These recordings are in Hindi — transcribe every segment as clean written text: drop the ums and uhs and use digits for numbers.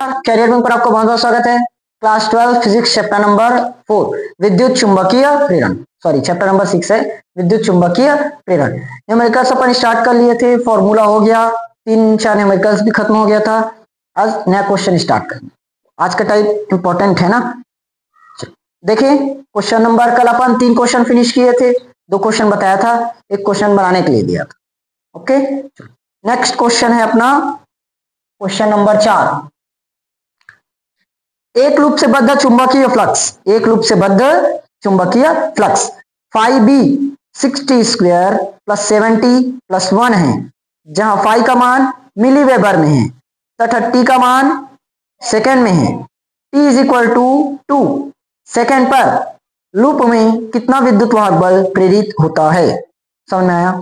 कैरियर में पर आपका बहुत बहुत स्वागत है। क्लास 12 फिजिक्स चैप्टर नंबर 4 विद्युत चुंबकीय प्रेरण, सॉरी चैप्टर नंबर 6 है विद्युत चुंबकीय प्रेरण। न्यूमेरिकल्स अपन स्टार्ट कर लिए थे, फॉर्मूला हो गया, 3-4 न्यूमेरिकल्स भी खत्म हो गया था। आज नया क्वेश्चन स्टार्ट करेंगे। आज का टाइप इंपॉर्टेंट है ना। देखिए क्वेश्चन नंबर, कल अपन 3 क्वेश्चन फिनिश किए थे, 2 क्वेश्चन बताया था, 1 क्वेश्चन बनाने के लिए दिया था। ओके, नेक्स्ट क्वेश्चन है अपना क्वेश्चन नंबर 4। एक लूप से बद्ध चुंबकीय फ्लक्स, एक लूप से बद्ध चुंबकीय flux phi B 60 square plus 70 plus 1 है, जहां फाई का मान मिली वेबर में है तथा टी का मान सेकेंड में है। T is equal to 2 second पर लूप में कितना विद्युत वाहक बल प्रेरित होता है। समझ में आया?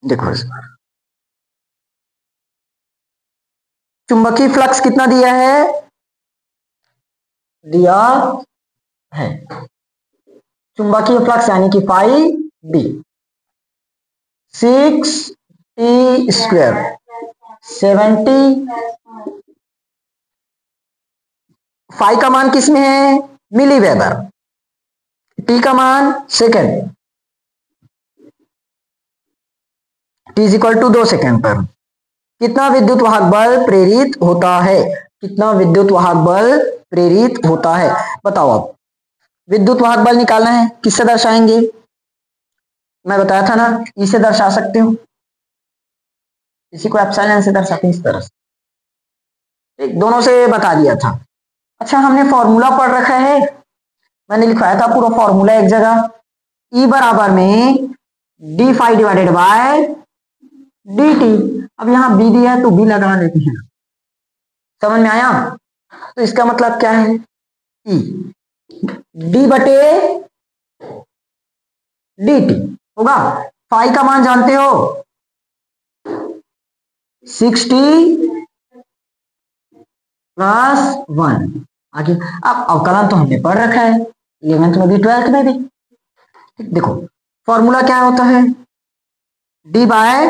देखो इस बार चुंबकीय फ्लक्स कितना दिया है, दिया है चुंबकीय फ्लक्स यानी कि phi B 6 T square 70, phi का मान किस में है, मिली वेबर, टी का मान second, T is equal to 2 second पर कितना विद्युत वाहक बल प्रेरित होता है, कितना विद्युत वाहक बल प्रेरित होता है। बताओ आप, विद्युत वाहक बल निकालना है, किससे दर्शाएंगे? मैं बताया था ना, ई से दर्शा सकते हो, इसी को एप्सिलॉन से दर्शाते हैं इस तरह से। एक दोनों से बता दिया था। अच्छा, हमने फॉर्मूला पढ़ रखा है, मैंने लिखवाया था पूरा फॉर्मूला एक जगह, ई बराबर में D phi divided by D T. अब यहाँ बी दिया है तो बी लगा लेते हैं। समझ में आया? तो इसका मतलब क्या है, ई डी बटे डी टी होगा। फाई का मान जानते हो 60 प्लस 1। आगे अब अवकलन तो हमने पढ़ रखा है 11th में भी 12th में भी। देखो फॉर्मूला क्या होता है, D by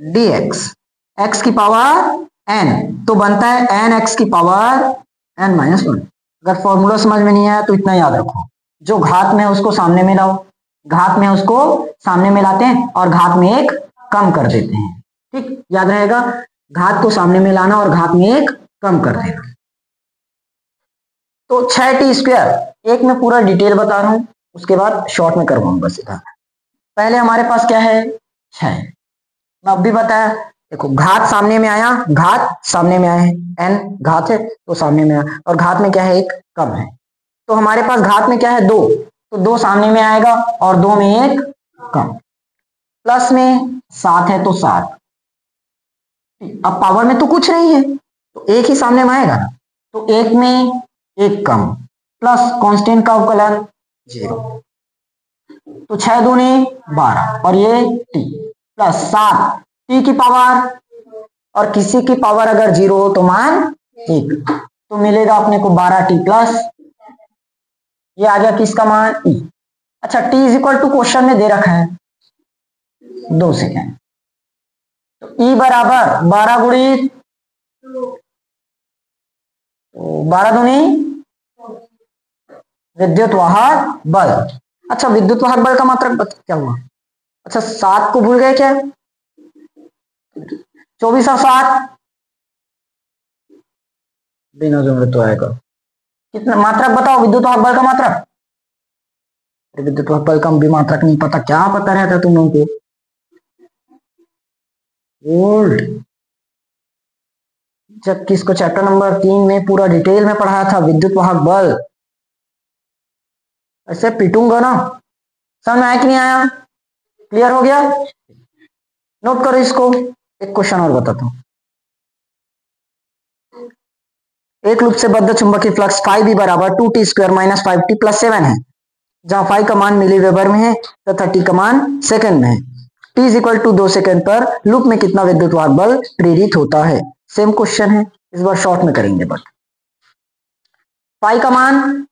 D X, X की पावर एन तो बनता है एन एक्स की पावर एन माइनस 1। अगर फॉर्मूला समझ में नहीं आया तो इतना याद रखो, जो घात में है उसको सामने में लाओ, घात में उसको सामने में लाते हैं और घात में एक कम कर देते हैं। ठीक, याद रहेगा, घात को सामने में लाना और घात में एक कम कर देना। तो 6 टी स्क्वायर, एक में पूरा डिटेल बता रहा हूं, उसके बाद शॉर्ट में करवाऊंगा सीधा। पहले हमारे पास क्या है 6, मैं अब भी बताया। देखो घात सामने में आया, घात सामने में आया है, एन घात है तो सामने में आया, और घात में क्या है एक कम है, तो हमारे पास घात में क्या है 2, तो 2 सामने में आएगा और 2 में एक कम, प्लस में 7 है तो 7। अब पावर में तो कुछ नहीं है तो एक ही सामने में आएगा, तो एक में एक कम, प्लस कांस्टेंट का अवकलन 0, तो 6 दूनी 12 और ये टी प्लस 7 टी की पावर, और किसी की पावर अगर 0 हो तो मान 1, तो मिलेगा अपने को 12 टी प्लस ये आ गया किसका मान ई। अच्छा, T is equal to question में दे रखा है 2 सेकेंड, तो ई बराबर 12 गुणित 12 दूनी विद्युत वाहक बल। अच्छा, विद्युत वाहक बल का मात्रक क्या हुआ? अच्छा 7 को भूल गए क्या? 24 और 7 बिना जोड़े तो आएगा कितना मात्रक, बताओ विद्युत वाहक बल का मात्रक। विद्युत वाहक बल का भी मात्रक नहीं पता, क्या पता रहता तुम लोगों को? वोल्ट। जबकि इसको चैप्टर नंबर 3 में पूरा डिटेल में पढ़ाया था विद्युत वाहक बल। ऐसे पीटूंगा ना। समझ में आया कि नहीं आया? क्लियर हो गया? नोट करो इसको। एक क्वेश्चन और बताता हूं। एक लूप से बद्ध चुंबकीय फ्लक्स फाई बी बराबर 2t square minus 5t plus 7 है, जहां फाई का मान मिली वेबर में है तथा टी का मान सेकंड में है। T is equal to 2 second पर लूप में कितना विद्युत वाहक बल प्रेरित होता है। सेम क्वेश्चन है, इस बार शॉर्ट में करेंगे। बट फाई का मान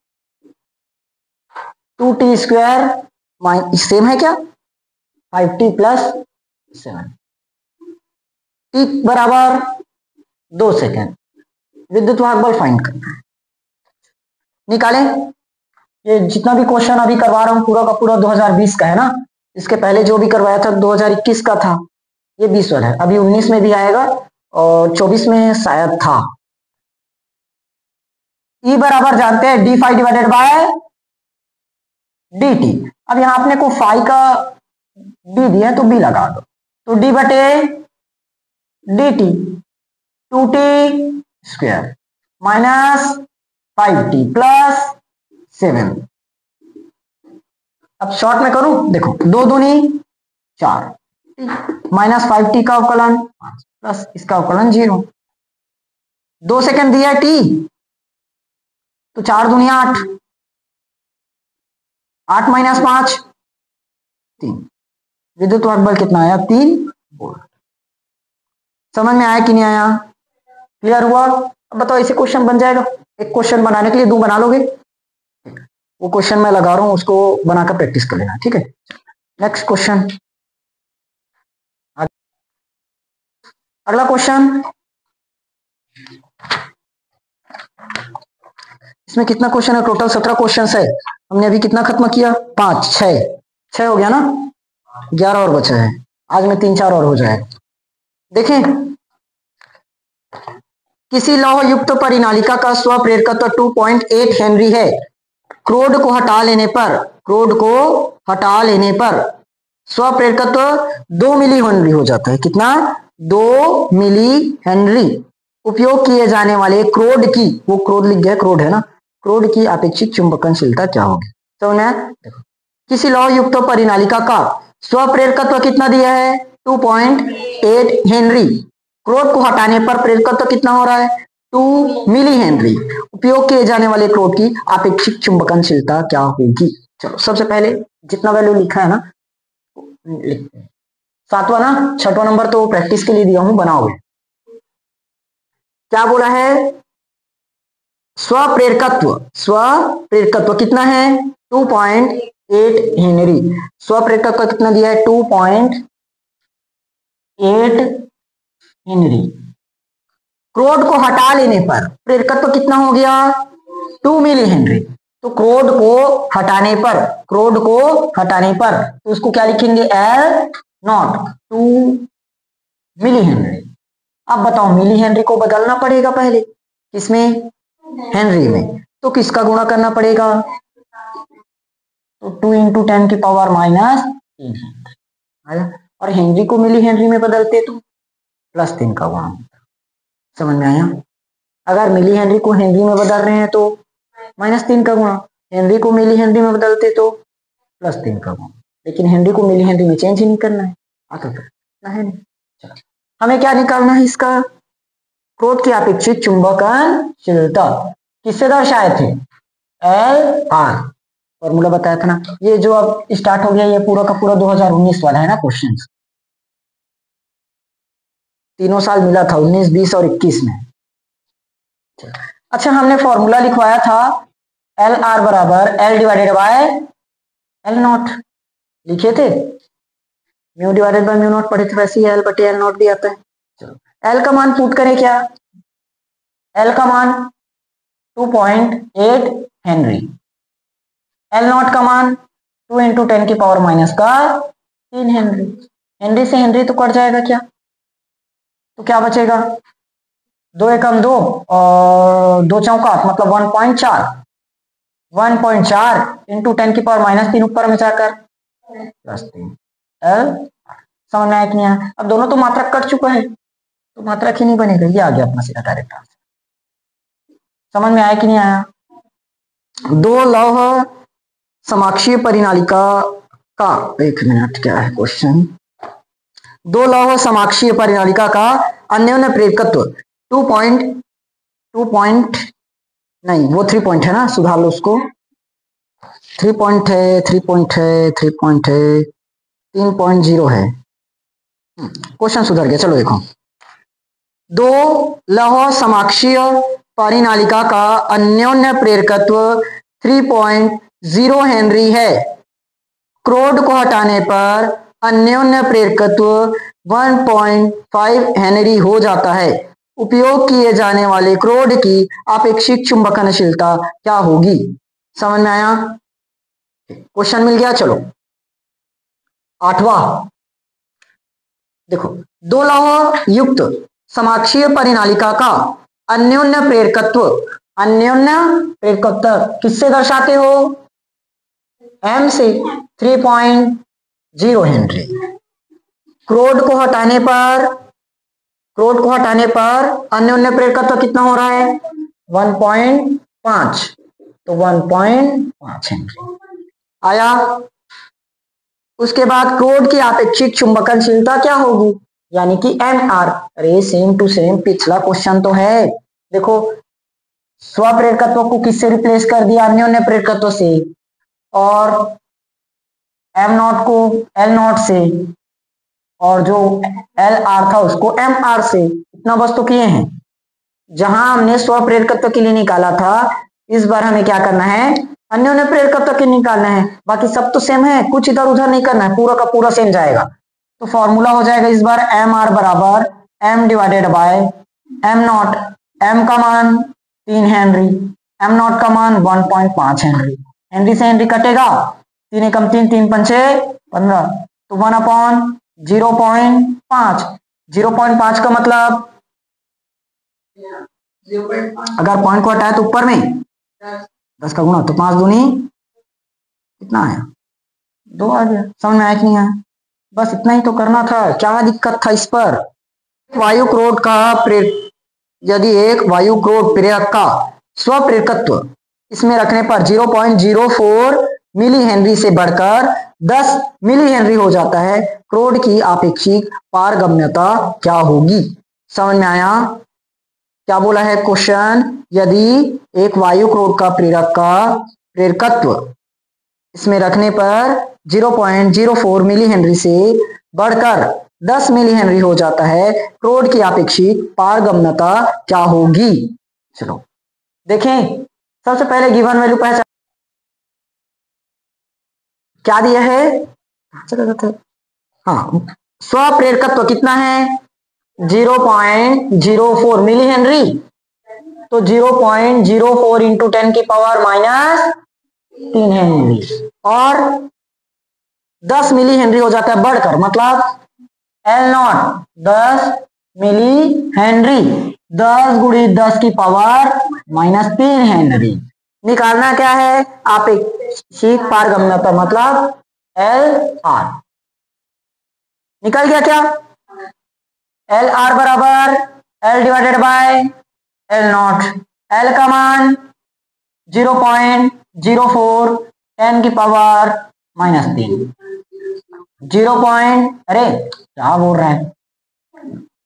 2t स्क्वायर सेम है क्या, 5t प्लस 7, टी बराबर 2 सेकंड, विद्युत वाहक बल फाइंड करना है। निकालें। ये जितना भी क्वेश्चन अभी करवा रहा हूँ पूरा का पूरा 2020 का है ना, इसके पहले जो भी करवाया था 2021 का था, ये 20 वाला है, अभी 19 में भी आएगा और 24 में शायद था। E बराबर जानते हैं D phi divided by D T. अब यहां अपने को फाई का बी दिया है तो बी लगा दो, तो डी बटे D T 2t square minus 5t plus 7। अब शॉर्ट में करूं, देखो 2 दूनी 4 माइनस 5t का अवकलन प्लस इसका अवकलन 0। 2 सेकंड दिया है t, तो 4 दूनी 8, 8 माइनस 5 3। विद्युत वाहक बल कितना आया? 3 वोल्ट। समझ में आया कि नहीं आया? क्लियर हुआ? अब बताओ इसे क्वेश्चन बन जाएगा? एक क्वेश्चन बनाने के लिए 2 बना लोगे? वो क्वेश्चन मैं लगा रहा हूं, उसको बनाकर प्रैक्टिस कर लेना, ठीक है। नेक्स्ट क्वेश्चन, अगला क्वेश्चन। इसमें कितना क्वेश्चन है? टोटल 17 क्वेश्चन है। हमने अभी कितना खत्म किया? 5 6 हो गया ना, 11 और बचा है। आज में 3-4 और हो जाएगा। देखें, किसी लौह युक्त परिनालिका का स्वप्रेरकत्व 2.8 हेनरी है। क्रोड को हटा लेने पर स्वप्रेरकत्व 2 मिली हेनरी हो जाता है। कितना? 2 मिली हेनरी। उपयोग किए जाने वाले क्रोड की, वो क्रोड लिख गया, क्रोड है ना, क्रोड की अपेक्षित चुंबकनशीलता क्या होगी? तो देखो, किसी लौह युक्त परिनालिका का स्वप्रेरकत्व कितना दिया है? 2.8 हेनरी। क्रोड को हटाने पर प्रेरकत्व कितना हो रहा है? 2 मिली हेनरी। उपयोग किए जाने वाले क्रोड की अपेक्षित चुंबकनशीलता क्या होगी? चलो सबसे पहले जितना वैल्यू लिखा है ना लिखते हैं। 7वां ना, 6वां नंबर तो प्रैक्टिस के लिए दिया हूं, बनाओगे। क्या बोला है? स्वप्रेरकत्व कितना है? 2.8 हेनरी। स्वप्रेरकत्व कितना दिया है? 2.8 हेनरी। क्रोड को हटा लेने पर प्रेरकत्व कितना हो गया? 2 मिली हेनरी। तो क्रोड को हटाने पर तो उसको क्या लिखेंगे? L naught 2 milli henry. अब बताओ, मिली हेनरी को बदलना पड़ेगा पहले, किसमें? हेनरी में। तो किसका गुणा करना पड़ेगा? तो 2 इंटू 10 की पावर माइनस 3 और हेनरी को मिली हेनरी में बदलते तो +3 का गुणा। समझ में आया? अगर मिली हेनरी को हेनरी में बदल रहे हैं तो -3 का गुणा, हेनरी को मिली हेनरी में बदलते तो +3 का गुणा। लेकिन हेनरी को मिली हेनरी में चेंज ही नहीं करना है, आता तो है नहीं। चलो, हमें क्या निकालना है? इसका क्रोड की अपेक्षित चुंबकनशीलता किससे दर्शाए थे? L/R। फॉर्मूला बताया था ना। ये जो अब स्टार्ट हो गया, ये पूरा का पूरा 2019 वाला है ना क्वेश्चन। तीनों साल मिला था, 19, 20 और 21 में। अच्छा, हमने फॉर्मूला लिखवाया था L/R बराबर L divided by L not, लिखे थे। Mu divided by mu naught पढ़े थे, वैसे ही L बटे L नॉट भी आता है। चलो, L का मान पुट करें क्या? L का मान 2.8 हेनरी। L नॉट का मान 2 इंटू 10 की पावर माइनस का 3 हेनरी। हेनरी से हेनरी तो कट जाएगा क्या? तो क्या बचेगा? 2 एकम 2 और 2 चौका मतलब 1.4 इंटू 10 की पावर -3 ऊपर में जाकर +3 L। समझ में आया कि नहीं आया? अब दोनों तो मात्रक कट चुका है, तो मात्रक ही नहीं बनेगा, ये आ गया अपना सीधा डायरेक्ट आंसर। समझ में आया कि नहीं आया? 2 लौह समाक्षीय परिनालिका का, एक मिनट, क्या है क्वेश्चन? 2 लौह समाक्षीय परिनालिका का अन्योन्य प्रेरकत्व 3 पॉइंट है ना, सुधार लो उसको। 3 पॉइंट है 3.0 है। क्वेश्चन सुधर गया। चलो देखो, 2 लौह समाक्षीय परिनालिका का अन्योन्य प्रेरकत्व 3.0 हेनरी है। क्रोड को हटाने पर अन्योन्य प्रेरकत्व 1.5 हेनरी हो जाता है। उपयोग किए जाने वाले क्रोड की आपेक्षिक चुंबकनशीलता क्या होगी? समझ में आया? क्वेश्चन मिल गया। चलो 8वां देखो, दो लौह युक्त समाक्षीय परिनालिका का अन्योन्य प्रेरकत्व किससे दर्शाते हो? M से 3.0 हेनरी। क्रोड को हटाने पर अन्योन्य प्रेरकत्व कितना हो रहा है? 1.5, तो 1.5 हेनरी आया। उसके बाद क्रोड की आपेक्षिक चुंबकनशीलता क्या होगी? यानी कि Mr। अरे सेम टू सेम पिछला क्वेश्चन तो है। देखो स्वप्रेरकत्व को किससे रिप्लेस कर दिया? अन्योन्य प्रेरकत्व से, और M0 को L0 से, और जो LR था उसको MR से। इतना बस तो किए हैं। जहां हमने स्वप्रेरकत्व के लिए निकाला था, इस बार हमें क्या करना है? अन्योन्य प्रेरकत्व के निकालना है। बाकी सब तो सेम है, कुछ इधर उधर नहीं करना है, पूरा का पूरा सेम जाएगा। तो फॉर्मूला हो जाएगा इस बार MR बराबर M divided by M0। M का मान 3 हेनरी, M0 का मान 1.5 हेनरी। हेनरी से हेनरी कटेगा, 3 एकम 3, 3 पंचे 15, तो 1/0.5। 0.5 का मतलब अगर पॉइंट को हटाए तो ऊपर में 10 का गुणा, तो 5 दूनी कितना आया? 2 आ गया। समझ में आया कि नहीं आया? बस इतना ही तो करना था, क्या दिक्कत था इस पर? वायु क्रोड का यदि एक वायु क्रोड प्रेरक का स्वप्रेरकत्व इसमें रखने पर 0.04 मिली हेनरी से बढ़कर 10 मिली हेनरी हो जाता है, क्रोड की आपेक्षिक पारगम्यता क्या होगी? समझ में आया? क्या बोला है क्वेश्चन? यदि एक वायु क्रोड का प्रेरकत्व इसमें रखने पर 0.04 मिली हेनरी से बढ़कर 10 मिली हेनरी हो जाता है, क्रोड की आपेक्षिक पारगम्यता क्या होगी? चलो देखें, सबसे पहले गिवन वैल्यू पहचान, क्या दिया है? हाँ, स्वप्रेरकत्व कितना है? 0.04 मिली हेनरी, तो 0.04 इंटू 10 की पावर -3 हेनरी, और 10 मिली हेनरी हो जाता है बढ़कर, मतलब L0 10 मिली हेनरी, 10 गुणी 10 की पावर -3 हेनरी। निकालना क्या है? आपेक्षिक पारगम्यता, मतलब LR। निकल गया क्या? LR बराबर L divided by L0। L का मान 0.04 10 की पावर -3, 0. अरे क्या बोल रहा है?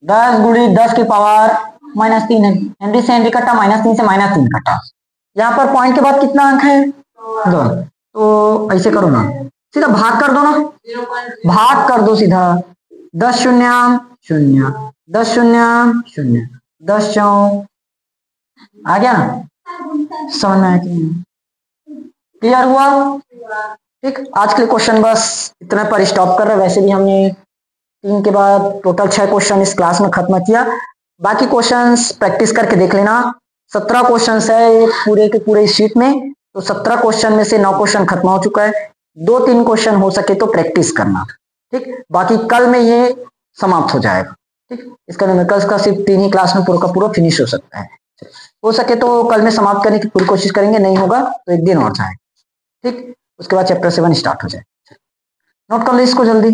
10 गुणी 10 की पावर -3 है। हेनरी से हेनरी कटा, -3 से -3 कटा। यहाँ पर पॉइंट के बाद कितना अंक है? 2। तो ऐसे करो ना, सीधा भाग कर दो ना, भाग कर दो सीधा। 10 शून्य 0, 10 शून्य 0, 10 चौ आ गया ना? समझ में आया कि नहीं? क्लियर हुआ? ठीक, आज के लिए क्वेश्चन बस इतना पर स्टॉप कर रहे। वैसे भी हमने 3 के बाद टोटल 6 क्वेश्चन इस क्लास में खत्म किया। बाकी क्वेश्चंस प्रैक्टिस करके देख लेना। 17 क्वेश्चंस है पूरे के पूरे इस शीट में, तो 17 क्वेश्चन में से 9 क्वेश्चन खत्म हो चुका है। 2-3 क्वेश्चन हो सके तो प्रैक्टिस करना, ठीक। बाकी कल में ये समाप्त हो जाएगा, ठीक। इसका न्यूमेरिकल्स का सिर्फ 3 ही क्लास में पूरा का पूरा फिनिश हो सकता है। हो सके तो कल में समाप्त करने की पूरी कोशिश करेंगे, नहीं होगा तो एक दिन और जाए, ठीक। उसके बाद चैप्टर 7 स्टार्ट हो जाए। नोट कर लो इसको जल्दी।